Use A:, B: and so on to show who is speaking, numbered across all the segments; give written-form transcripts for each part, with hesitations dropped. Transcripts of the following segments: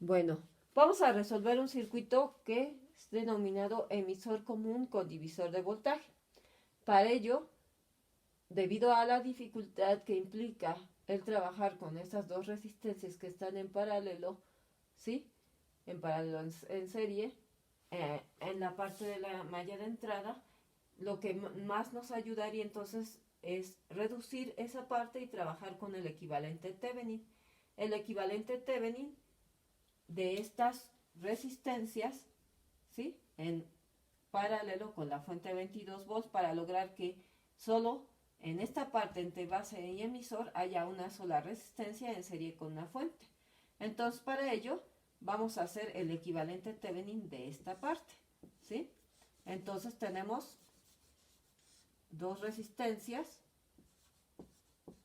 A: Bueno, vamos a resolver un circuito que es denominado emisor común con divisor de voltaje. Para ello, debido a la dificultad que implica el trabajar con estas dos resistencias que están en paralelo, ¿sí? En paralelo en serie, en la parte de la malla de entrada, lo que más nos ayudaría entonces es reducir esa parte y trabajar con el equivalente Thevenin. El equivalente Thevenin de estas resistencias, ¿sí? En paralelo con la fuente de 22 volts para lograr que solo en esta parte entre base y emisor haya una sola resistencia en serie con una fuente. Entonces para ello vamos a hacer el equivalente Thevenin de esta parte, ¿sí? Entonces tenemos dos resistencias,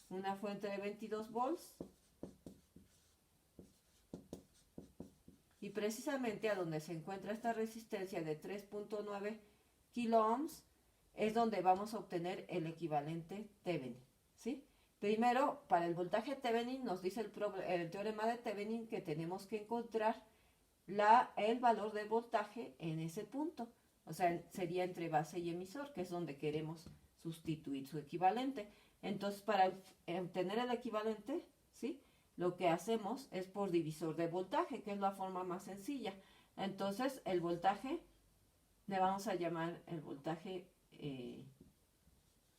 A: una fuente de 22 volts y precisamente a donde se encuentra esta resistencia de 3.9 kilo ohms es donde vamos a obtener el equivalente Thevenin, ¿sí? Primero, para el voltaje Thevenin nos dice el teorema de Thevenin que tenemos que encontrar el valor del voltaje en ese punto. O sea, sería entre base y emisor, que es donde queremos sustituir su equivalente. Entonces, para obtener el equivalente, ¿sí? Lo que hacemos es por divisor de voltaje, que es la forma más sencilla. Entonces, el voltaje le vamos a llamar el voltaje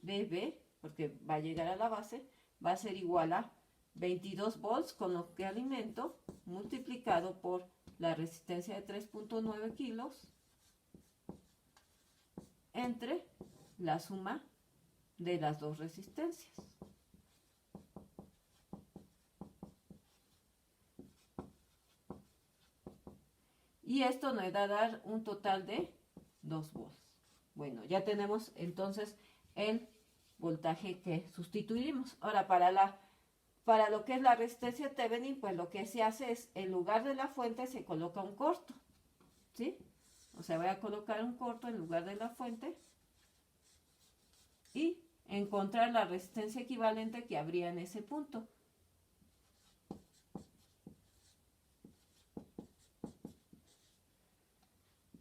A: BB, porque va a llegar a la base, va a ser igual a 22 volts con lo que alimento multiplicado por la resistencia de 3.9 kilos entre la suma de las dos resistencias. Y esto nos da a dar un total de 2 volts. Bueno, ya tenemos entonces el voltaje que sustituiremos. Ahora, para lo que es la resistencia Thevenin, pues lo que se hace es, en lugar de la fuente, se coloca un corto, ¿sí? O sea, voy a colocar un corto en lugar de la fuente y encontrar la resistencia equivalente que habría en ese punto.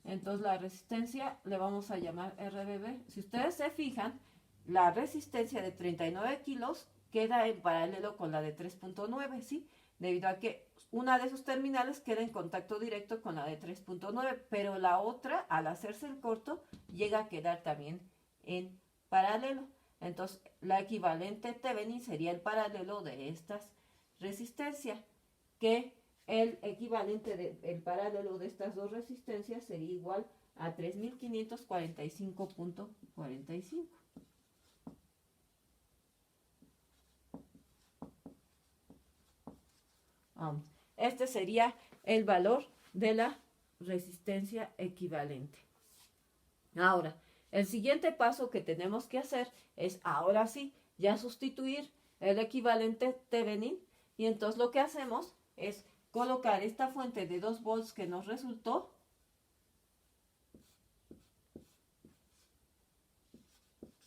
A: Entonces la resistencia le vamos a llamar RBB. Si ustedes se fijan, la resistencia de 39 kilos queda en paralelo con la de 3.9, ¿sí? Debido a que una de sus terminales queda en contacto directo con la de 3.9, pero la otra, al hacerse el corto, llega a quedar también en paralelo. Entonces, la equivalente Thevenin sería el paralelo de estas resistencias, que el equivalente del paralelo de estas dos resistencias sería igual a 3545.45. Este sería el valor de la resistencia equivalente. Ahora, el siguiente paso que tenemos que hacer es, ahora sí, ya sustituir el equivalente Thevenin, y entonces lo que hacemos es colocar esta fuente de 2 volts que nos resultó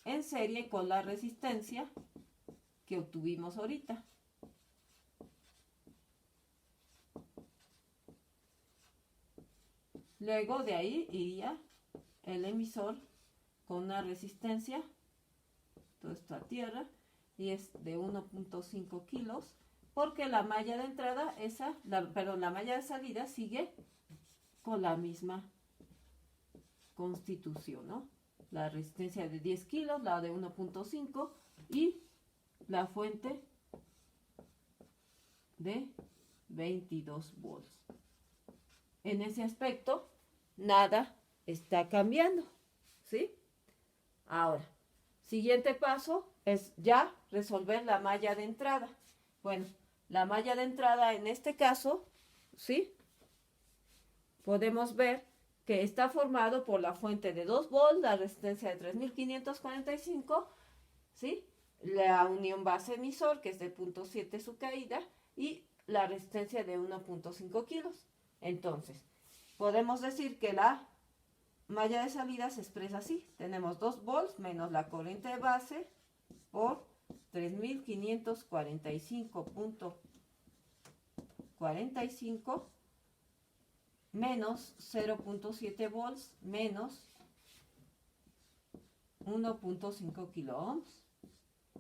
A: en serie con la resistencia que obtuvimos ahorita. Luego de ahí iría el emisor con una resistencia, todo esto a tierra, y es de 1.5 kilos, porque la malla de entrada, la malla de salida sigue con la misma constitución, ¿no? La resistencia de 10 kilos, la de 1.5 y la fuente de 22 volts. En ese aspecto, nada está cambiando, ¿sí? Ahora, siguiente paso es ya resolver la malla de entrada. Bueno, la malla de entrada en este caso, ¿sí? Podemos ver que está formado por la fuente de 2 volts, la resistencia de 3545, ¿sí? La unión base emisor, que es de 0.7 su caída, y la resistencia de 1.5 kilos. Entonces, podemos decir que la malla de salida se expresa así. Tenemos 2 volts menos la corriente de base por 3545.45 menos 0.7 volts menos 1.5 kilo ohms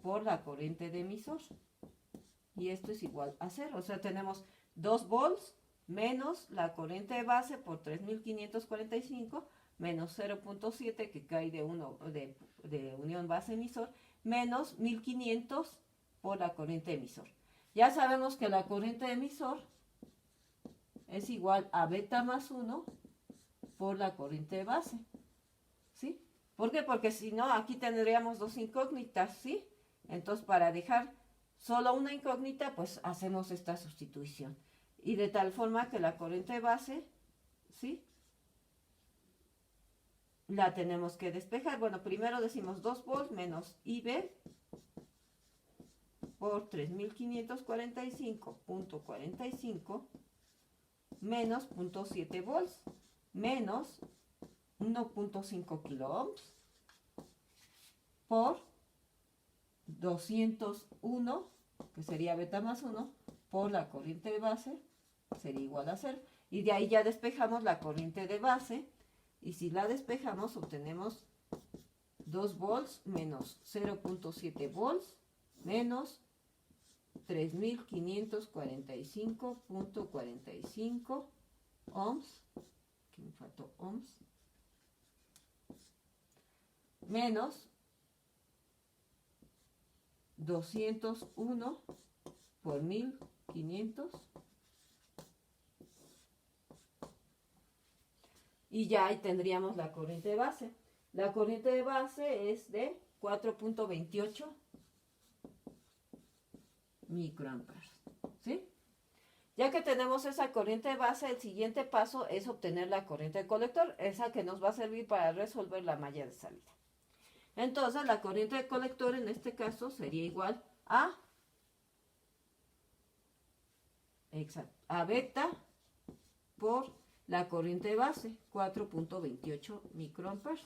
A: por la corriente de emisor. Y esto es igual a 0. O sea, tenemos 2 volts menos la corriente de base por 3545 menos 0.7 que cae de unión base emisor menos 1500 por la corriente emisor. Ya sabemos que la corriente emisor es igual a beta más 1 por la corriente de base. ¿Sí? ¿Por qué? Porque si no, aquí tendríamos dos incógnitas, ¿sí? Entonces, para dejar solo una incógnita, pues hacemos esta sustitución. Y de tal forma que la corriente de base, ¿sí? La tenemos que despejar. Bueno, primero decimos 2 volts menos IB por 3545.45 menos 0.7 volts menos 1.5 kilo ohms por 201, que sería beta más 1, por la corriente de base, sería igual a 0. Y de ahí ya despejamos la corriente de base, y si la despejamos obtenemos 2 volts menos 0.7 volts menos 3545.45 ohms, aquí me faltó ohms, menos 201 por 1500 y ya ahí tendríamos la corriente de base. La corriente de base es de 4.28 microamperes, ¿sí? Ya que tenemos esa corriente de base, el siguiente paso es obtener la corriente de colector, esa que nos va a servir para resolver la malla de salida. Entonces, la corriente de colector en este caso sería igual a beta por la corriente de base, 4.28 microamperes.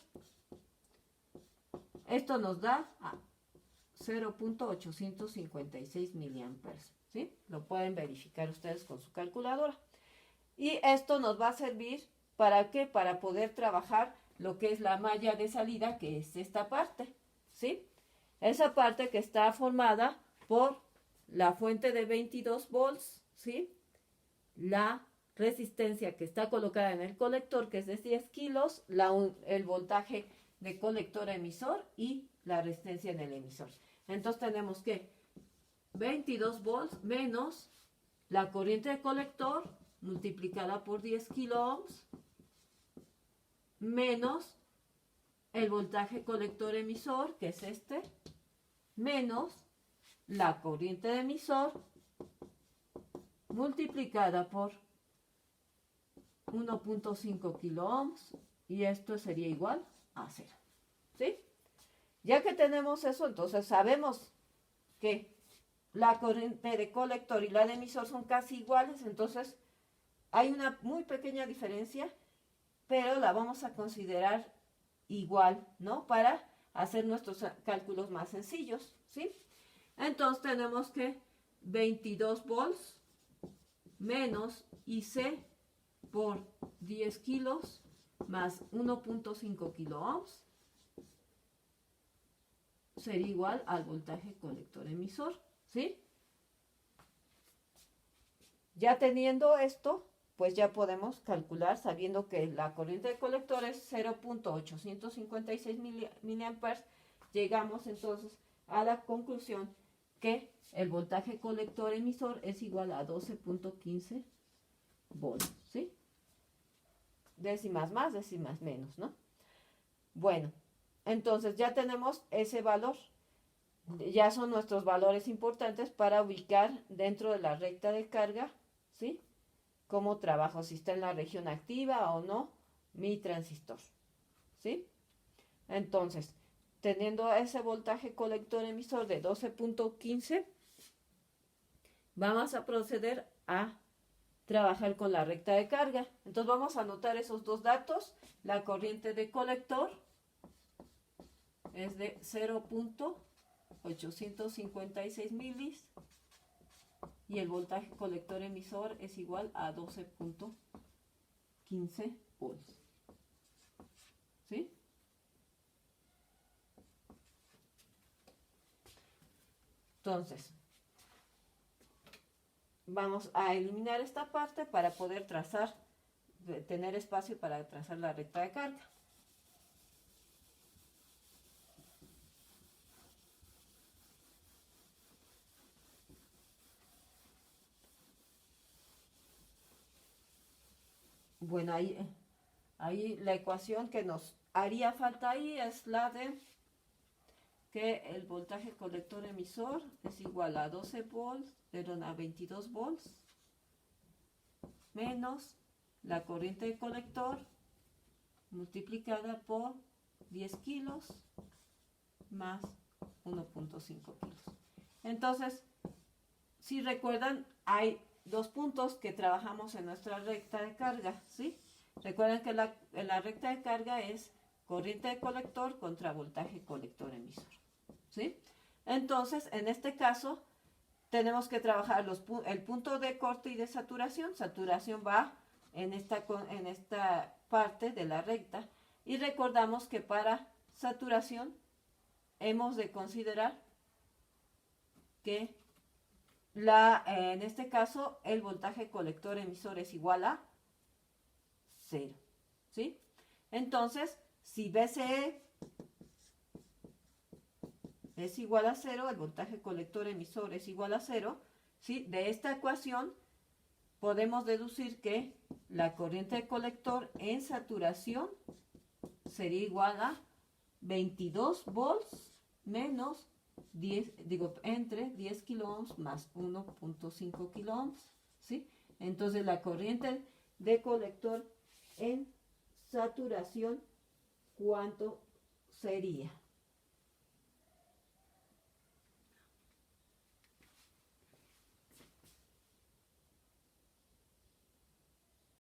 A: Esto nos da 0.856 miliamperes, ¿sí? Lo pueden verificar ustedes con su calculadora. Y esto nos va a servir, ¿para qué? Para poder trabajar lo que es la malla de salida, que es esta parte, ¿sí? Esa parte que está formada por la fuente de 22 volts, ¿sí? La resistencia que está colocada en el colector, que es de 10 kilos, el voltaje de colector emisor y la resistencia en el emisor. Entonces tenemos que 22 volts menos la corriente de colector multiplicada por 10 kilo ohms menos el voltaje colector emisor, que es este, menos la corriente de emisor multiplicada por 1.5 kilo ohms, y esto sería igual a 0. ¿Sí? Ya que tenemos eso, entonces sabemos que la corriente de colector y la de emisor son casi iguales, entonces hay una muy pequeña diferencia, pero la vamos a considerar igual, ¿no? Para hacer nuestros cálculos más sencillos, ¿sí? Entonces tenemos que 22 volts menos IC por 10 kilos más 1.5 kilo ohms sería igual al voltaje colector emisor, ¿sí? Ya teniendo esto, pues ya podemos calcular, sabiendo que la corriente de colector es 0.856 miliamperes, llegamos entonces a la conclusión que el voltaje colector emisor es igual a 12.15 volts, ¿sí? Décimas más, décimas menos, ¿no? Bueno, entonces ya tenemos ese valor. Ya son nuestros valores importantes para ubicar dentro de la recta de carga, ¿sí? Cómo trabajo, si está en la región activa o no mi transistor, ¿sí? Entonces, teniendo ese voltaje colector emisor de 12.15, vamos a proceder a trabajar con la recta de carga. Entonces vamos a anotar esos dos datos. La corriente de colector es de 0.856 milis y el voltaje colector emisor es igual a 12.15. 15 volts. ¿Sí? Entonces, vamos a eliminar esta parte para poder trazar, tener espacio para trazar la recta de carga. Bueno, ahí la ecuación que nos haría falta ahí es la de que el voltaje colector emisor es igual a 12 volts, perdón, a 22 volts, menos la corriente de colector multiplicada por 10 kilos más 1.5 kilos. Entonces, si recuerdan, hay dos puntos que trabajamos en nuestra recta de carga, ¿sí? Recuerden que la recta de carga es corriente de colector contra voltaje colector emisor, ¿sí? Entonces, en este caso, tenemos que trabajar el punto de corte y de saturación. Saturación va en esta parte de la recta. Y recordamos que para saturación hemos de considerar que en este caso el voltaje colector emisor es igual a 0. ¿Sí? Entonces, si BCE es igual a 0, el voltaje colector emisor es igual a 0, ¿sí? De esta ecuación podemos deducir que la corriente de colector en saturación sería igual a 22 volts menos 10, entre 10 kiloohms más 1.5 kiloohms, ¿sí? Entonces la corriente de colector en saturación, ¿cuánto sería?